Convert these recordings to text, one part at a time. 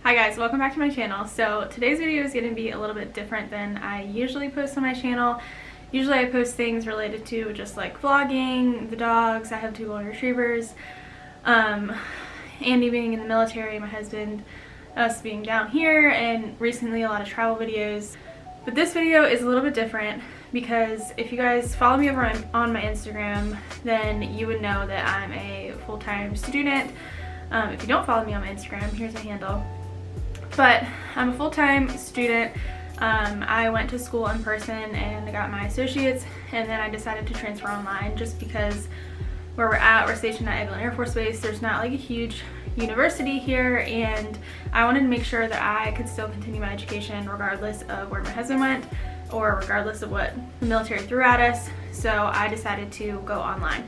Hi guys, welcome back to my channel. So today's video is going to be a little bit different than I usually post on my channel. Usually I post things related to just like vlogging, the dogs. I have 2 golden retrievers, Andy being in the military, my husband, us being down here, and recently a lot of travel videos. But this video is a little bit different because if you guys follow me over on my Instagram, then you would know that I'm a full-time student. If you don't follow me on my Instagram, here's my handle. But I'm a full-time student. I went to school in person and I got my associates, and then I decided to transfer online just because where we're stationed at Eglin Air Force Base. There's not like a huge university here, and I wanted to make sure that I could still continue my education regardless of where my husband went or regardless of what the military threw at us. So I decided to go online.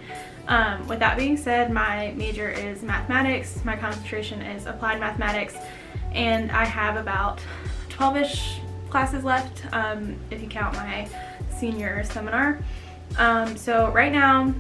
With that being said, my major is mathematics. My concentration is applied mathematics, and I have about 12-ish classes left if you count my senior seminar. So right now,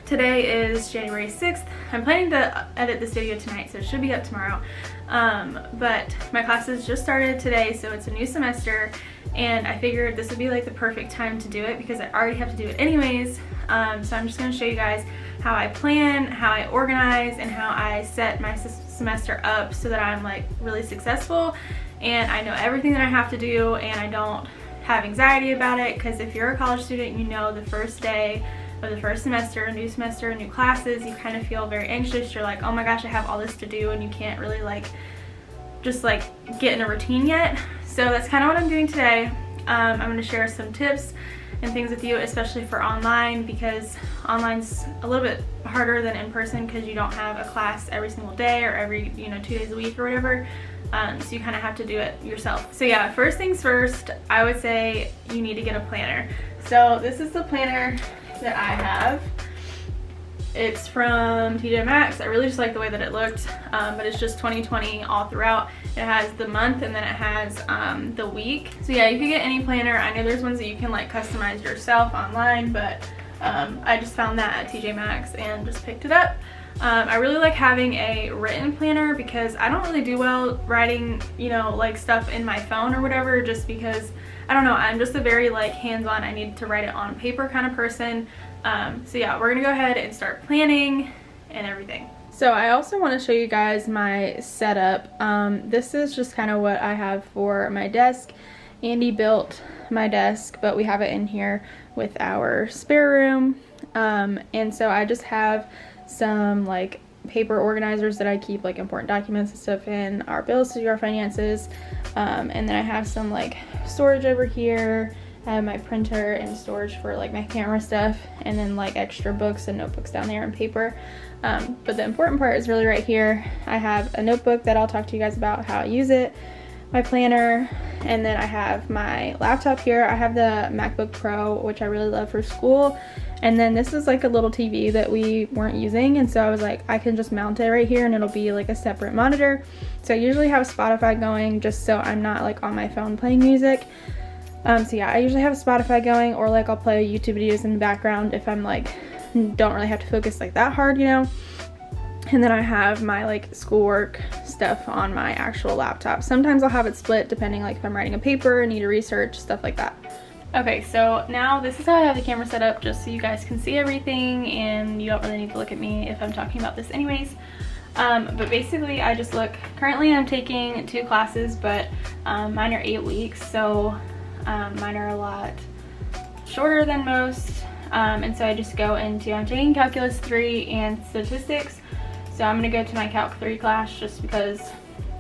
today is January 6th. I'm planning to edit this video tonight, so it should be up tomorrow. But my classes just started today, so it's a new semester, and I figured this would be like the perfect time to do it because I already have to do it anyways. So I'm just going to show you guys how I plan, how I organize, and how I set my semester up so that I'm like really successful and I know everything that I have to do and I don't have anxiety about it. Because if you're a college student, you know the first day of the first semester, new classes, you kind of feel very anxious. You're like, oh my gosh, I have all this to do, and you can't really just get in a routine yet. So that's kind of what I'm doing today. I'm going to share some tips and things with you, especially for online, because online's a little bit harder than in person because you don't have a class every single day or every 2 days a week or whatever. So you kind of have to do it yourself. So yeah, first things first, I would say you need to get a planner. So this is the planner that I have. It's from TJ Maxx. I really just like the way that it looked, but it's just 2020 all throughout. It has the month and then it has the week. So yeah, you can get any planner. I know there's ones that you can like customize yourself online, but I just found that at TJ Maxx and just picked it up. I really like having a written planner because I don't really do well writing, like stuff in my phone or whatever, just because, I don't know, I'm just a very like hands-on, I need to write it on paper kind of person. So yeah, we're gonna go ahead and start planning and everything. So I also want to show you guys my setup. This is just kind of what I have for my desk. Andy built my desk, but we have it in here with our spare room. And so I just have some like paper organizers that I keep like important documents and stuff in, our bills to do our finances. And then I have some like storage over here. I have my printer and storage for like my camera stuff, and then like extra books and notebooks down there and paper. But the important part is really right here. I have a notebook that I'll talk to you guys about how I use it, my planner, and then I have my laptop here. I have the MacBook Pro, which I really love for school. And then this is like a little TV that we weren't using, and so I was like, I can just mount it right here and it'll be like a separate monitor. So I usually have Spotify going just so I'm not like on my phone playing music. So yeah, I usually have Spotify going, or like I'll play YouTube videos in the background if I'm like don't really have to focus like that hard, And then I have my like schoolwork stuff on my actual laptop. Sometimes I'll have it split depending, like if I'm writing a paper, need to research, stuff like that. Okay, so now this is how I have the camera set up, just so you guys can see everything and you don't really need to look at me if I'm talking about this anyways. But basically I just look, currently I'm taking 2 classes, but mine are 8 weeks, so mine are a lot shorter than most. And so I just go into, I'm taking Calculus 3 and Statistics. So I'm going to go to my Calc 3 class just because,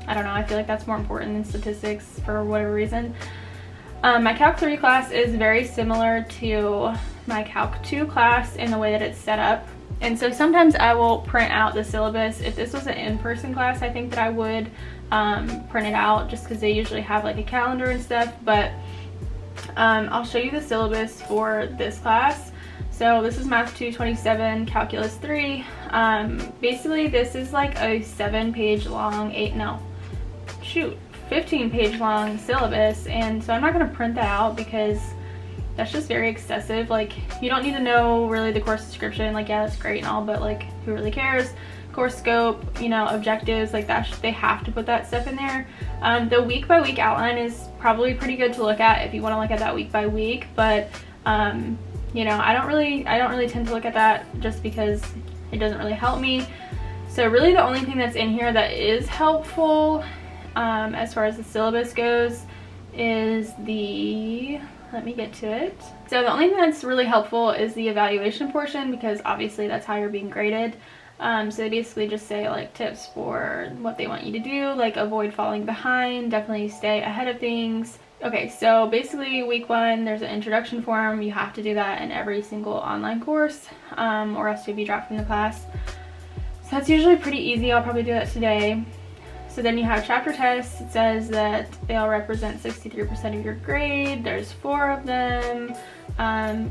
I don't know, I feel like that's more important than Statistics for whatever reason. My Calc 3 class is very similar to my Calc 2 class in the way that it's set up. And so sometimes I will print out the syllabus. If this was an in-person class, I think that I would print it out just because they usually have like a calendar and stuff. But I'll show you the syllabus for this class. So this is Math 227, Calculus 3. Basically this is like a 7-page long, 15-page long syllabus, and so I'm not going to print that out because that's just very excessive. Like, you don't need to know really the course description. Like, yeah, that's great and all, but like, who really cares? course scope, you know, objectives like that. They have to put that stuff in there. The week by week outline is probably pretty good to look at if you want to look at that week by week, but you know, I don't really tend to look at that just because it doesn't really help me. So really the only thing that's in here that is helpful as far as the syllabus goes is the, let me get to it. So the only thing that's really helpful is the evaluation portion, because obviously that's how you're being graded. So they basically just say like tips for what they want you to do, like avoid falling behind, definitely stay ahead of things. Okay, so basically week 1, there's an introduction form. You have to do that in every single online course or else you'll be dropped from the class. So that's usually pretty easy. I'll probably do that today. So then you have chapter tests. It says that they'll represent 63% of your grade. There's 4 of them,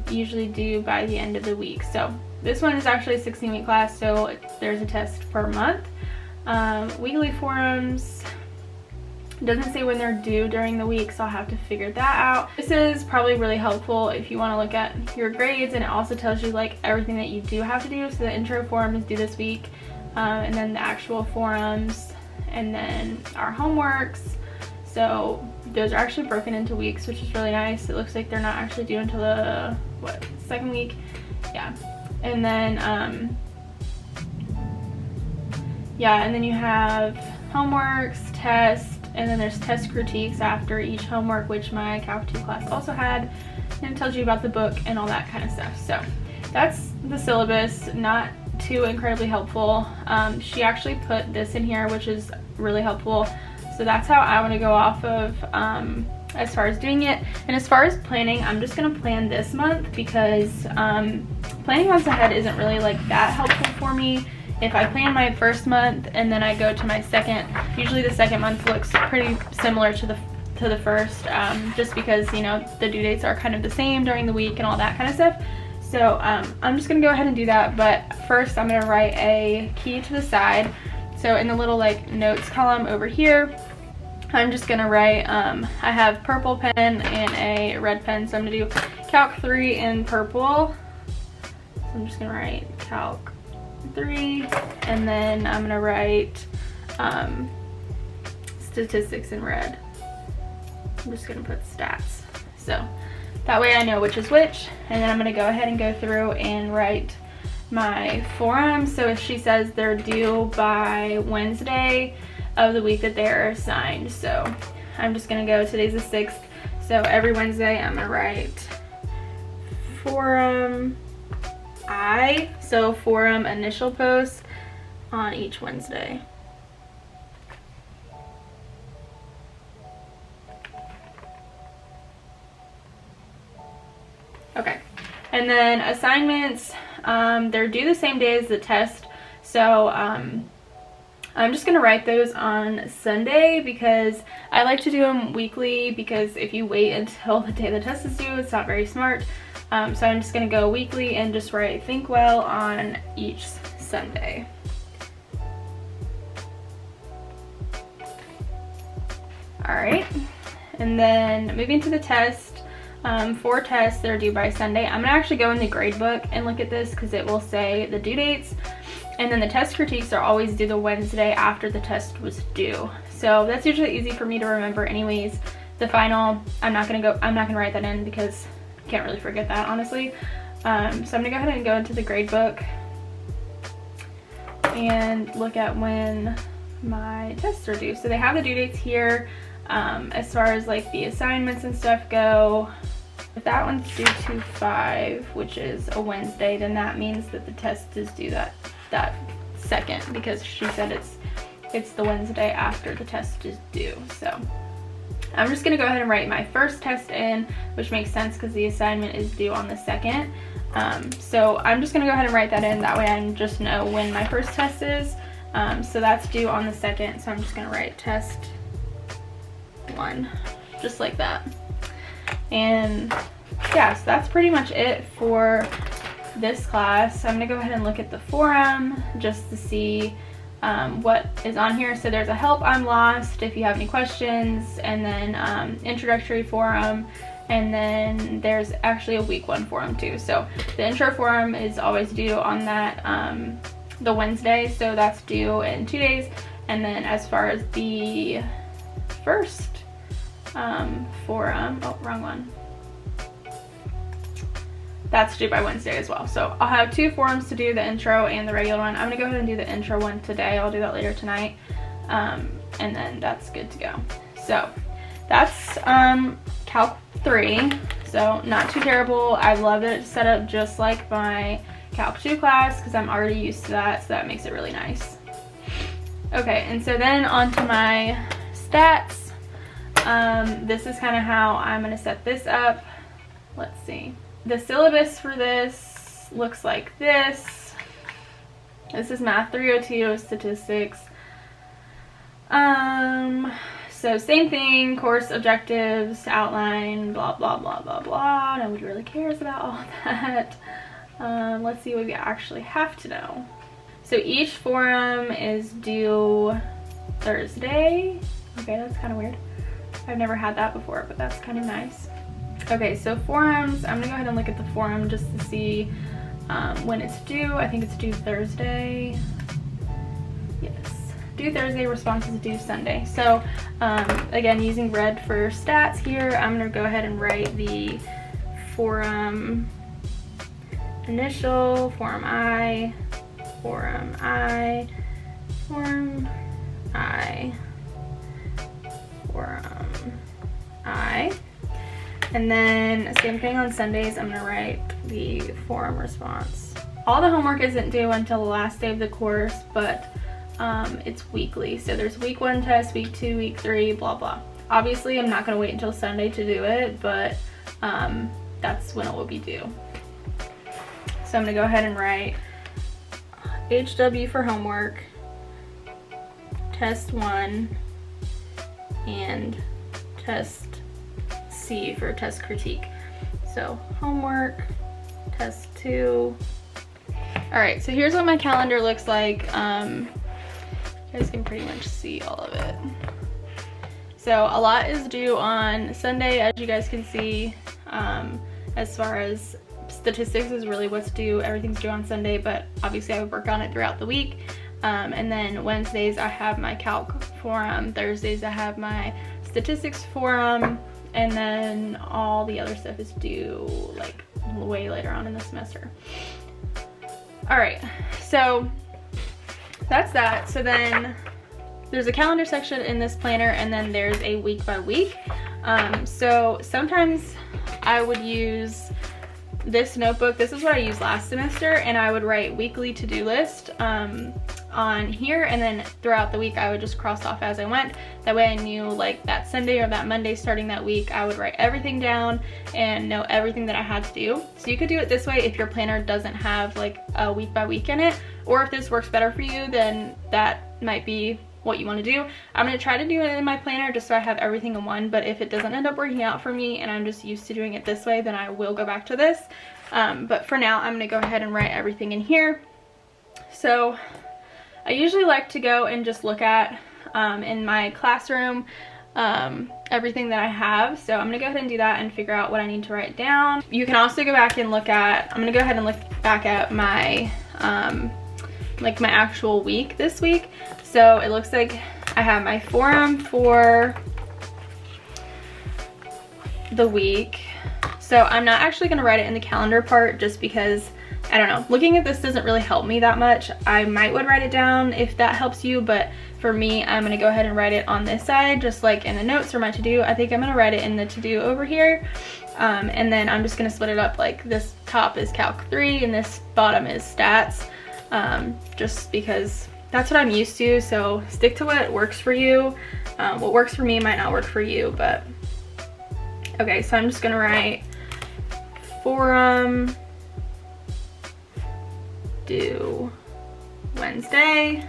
usually due by the end of the week. So this one is actually a 16-week class, so there's a test per month. Weekly forums, it doesn't say when they're due during the week, so I'll have to figure that out. This is probably really helpful if you want to look at your grades, and it also tells you like everything that you do have to do. So the intro forum is due this week, and then the actual forums, and then our homeworks. So those are actually broken into weeks, which is really nice. It looks like they're not actually due until the, what, 2nd week? Yeah. And then, yeah, and then you have homeworks, tests, and then there's test critiques after each homework, which my Calc 2 class also had, and it tells you about the book and all that kind of stuff. So that's the syllabus, not too incredibly helpful. She actually put this in here, which is really helpful. So that's how I want to go off of as far as doing it. And as far as planning, I'm just going to plan this month, because planning months ahead isn't really like that helpful for me. If I plan my first month and then I go to my second, usually the second month looks pretty similar to the first, just because, you know, the due dates are kind of the same during the week and all that kind of stuff. So I'm just gonna go ahead and do that, but first I'm gonna write a key to the side. So in the little like notes column over here, I'm just gonna write, I have purple pen and a red pen, so I'm gonna do Calc 3 in purple. So I'm just gonna write Calc 3, and then I'm gonna write statistics in red. I'm just gonna put stats, so that way I know which is which. And then I'm gonna go ahead and go through and write my forums. So if she says they're due by Wednesday of the week that they're assigned, so I'm just gonna go, today's the 6th, so every Wednesday I'm gonna write forum so forum initial post on each Wednesday. Okay, and then assignments, they're due the same day as the test, so I'm just gonna write those on Sunday, because I like to do them weekly, because if you wait until the day the test is due, it's not very smart. So I'm just gonna go weekly and just write think well on each Sunday. All right, and then moving to the test, 4 tests that are due by Sunday. I'm gonna actually go in the grade book and look at this, because it will say the due dates, and then the test critiques are always due the Wednesday after the test was due. So that's usually easy for me to remember anyways. The final, I'm not gonna write that in, because I can't really forget that, honestly. So I'm gonna go ahead and go into the grade book and look at when my tests are due. So they have the due dates here. As far as like the assignments and stuff go, if that one's due 2/5, which is a Wednesday, then that means that the test is due that second, because she said it's the Wednesday after the test is due. So I'm just gonna go ahead and write my first test in, which makes sense because the assignment is due on the 2nd. So I'm just gonna go ahead and write that in, that way I just know when my first test is. So that's due on the 2nd, so I'm just gonna write test 1, just like that. And yeah, so that's pretty much it for this class. I'm gonna go ahead and look at the forum just to see what is on here. So there's a help I'm lost if you have any questions, and then introductory forum, and then there's actually a week 1 forum too. So the intro forum is always due on that the Wednesday, so that's due in 2 days. And then as far as the first forum, oh, wrong one, that's due by Wednesday as well. So I'll have 2 forums to do, the intro and the regular one. I'm gonna go ahead and do the intro one today. I'll do that later tonight. And then that's good to go. So that's Calc 3. So not too terrible. I love it set up just like my Calc 2 class because I'm already used to that, so that makes it really nice. Okay, and so then on to my stats. This is kind of how I'm gonna set this up. Let's see. The syllabus for this looks like this. This is Math 302, statistics. So same thing, course objectives, outline, blah, blah, blah, blah, blah. Nobody really cares about all that. Let's see what we actually have to know. So each forum is due Thursday. Okay, that's kind of weird. I've never had that before, but that's kind of nice. Okay, so forums, I'm gonna go ahead and look at the forum just to see when it's due. I think it's due Thursday. Yes, due Thursday, responses due Sunday. So again, using red for stats here, I'm gonna go ahead and write the forum initial, forum I, forum I, forum I, forum I. And then same thing on Sundays, I'm gonna write the forum response. All the homework isn't due until the last day of the course, but it's weekly. So there's week 1 test, week 2, week 3, blah, blah. Obviously, I'm not gonna wait until Sunday to do it, but that's when it will be due. So I'm gonna go ahead and write HW for homework, test 1, and test C for test critique. So homework, test 2. All right, so here's what my calendar looks like. You guys can pretty much see all of it. So a lot is due on Sunday, as you guys can see. As far as statistics is really what's due, everything's due on Sunday, but obviously I would work on it throughout the week. And then Wednesdays I have my calc forum, Thursdays I have my statistics forum, and then all the other stuff is due like way later on in the semester. All right, so that's that. So then there's a calendar section in this planner, and then there's a week by week. So sometimes I would use this notebook. This is what I used last semester, and I would write weekly to-do list on here, and then throughout the week I would just cross off as I went. That way I knew like that Sunday or that Monday starting that week, I would write everything down and know everything that I had to do. So you could do it this way if your planner doesn't have like a week by week in it, or if this works better for you, then that might be what you want to do. I'm going to try to do it in my planner just so I have everything in one, but if it doesn't end up working out for me and I'm just used to doing it this way, then I will go back to this. But for now, I'm going to go ahead and write everything in here. So I usually like to go and just look at in my classroom everything that I have. So I'm going to go ahead and do that and figure out what I need to write down. You can also go back and look at, I'm going to go ahead and look back at my like my actual week this week. So it looks like I have my forum for the week. So I'm not actually going to write it in the calendar part just because, I don't know, looking at this doesn't really help me that much. I would write it down if that helps you, but for me, I'm going to go ahead and write it on this side, just like in the notes for my to-do. I think I'm going to write it in the to-do over here. And then I'm just going to split it up like this top is Calc 3 and this bottom is stats, just because that's what I'm used to. So stick to what works for you. What works for me might not work for you, but okay. So I'm just gonna write forum due Wednesday,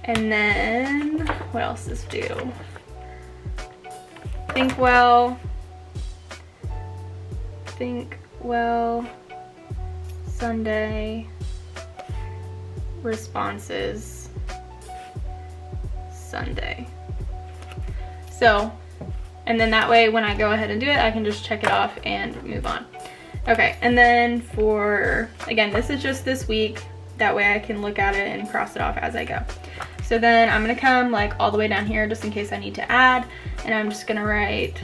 and then what else is due? Think well Sunday, responses Sunday. So, and then that way when I go ahead and do it, I can just check it off and move on. Okay, and then for, again, this is just this week. That way I can look at it and cross it off as I go. So then I'm gonna come like all the way down here just in case I need to add, and I'm just gonna write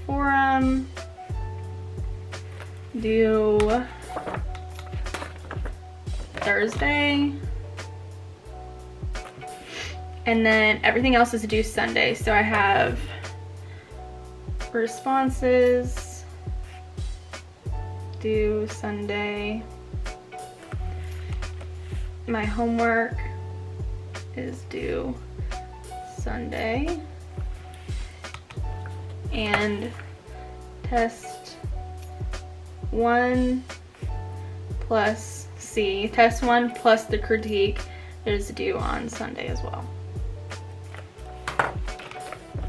forum, due Thursday, and then everything else is due Sunday. So I have responses due Sunday, my homework is due Sunday, and test 1 plus C, test 1 plus the critique is due on Sunday as well.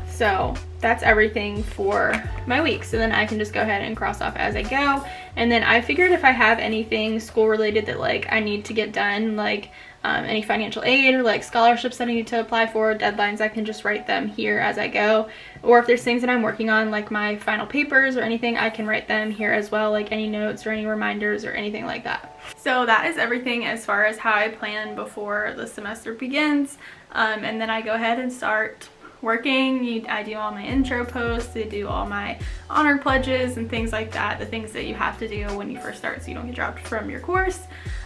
So that's everything for my week. So then I can just go ahead and cross off as I go. And then I figured if I have anything school related that like I need to get done, like any financial aid or like scholarships that I need to apply for, deadlines, I can just write them here as I go. Or if there's things that I'm working on, like my final papers or anything, I can write them here as well, like any notes or any reminders or anything like that. So that is everything as far as how I plan before the semester begins. And then I go ahead and start working. I do all my intro posts, I do all my honor pledges and things like that, the things that you have to do when you first start so you don't get dropped from your course.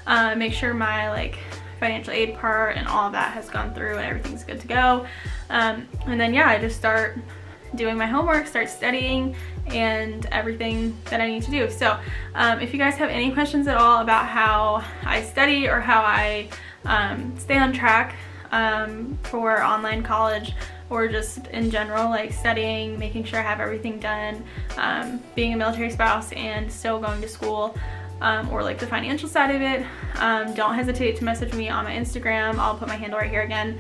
Make sure my like financial aid part and all of that has gone through and everything's good to go. And then yeah, I just start doing my homework, start studying, and everything that I need to do. So if you guys have any questions at all about how I study or how I stay on track for online college, or just in general, like studying, making sure I have everything done, being a military spouse and still going to school, or like the financial side of it, don't hesitate to message me on my Instagram. I'll put my handle right here again,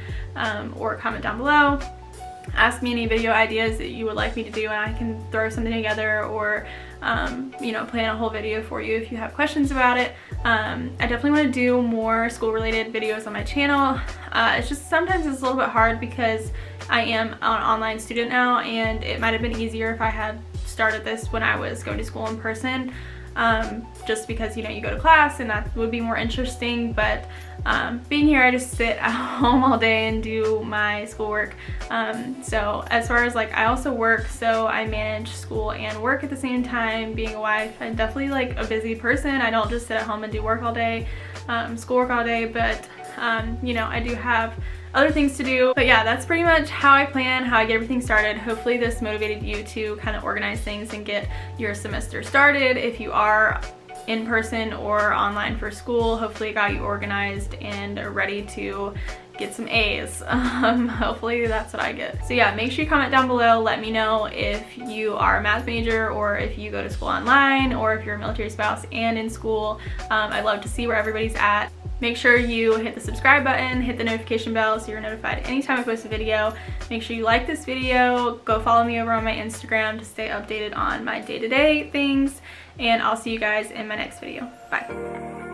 or comment down below. Ask me any video ideas that you would like me to do and I can throw something together, or you know, plan a whole video for you if you have questions about it. I definitely want to do more school related videos on my channel. It's just sometimes it's a little bit hard because I am an online student now, and it might have been easier if I had started this when I was going to school in person, just because, you know, you go to class and that would be more interesting. But being here, I just sit at home all day and do my schoolwork. So as far as like, I also work, so I manage school and work at the same time. Being a wife, I'm definitely like a busy person. I don't just sit at home and do work all day, schoolwork all day, but you know, I do have other things to do. But yeah, that's pretty much how I plan, how I get everything started. Hopefully this motivated you to kind of organize things and get your semester started. If you are in person or online for school, hopefully it got you organized and ready to get some A's. Hopefully that's what I get. So yeah, make sure you comment down below. Let me know if you are a math major, or if you go to school online, or if you're a military spouse and in school. I'd love to see where everybody's at. Make sure you hit the subscribe button, hit the notification bell so you're notified anytime I post a video. Make sure you like this video. Go follow me over on my Instagram to stay updated on my day-to-day things. And I'll see you guys in my next video. Bye.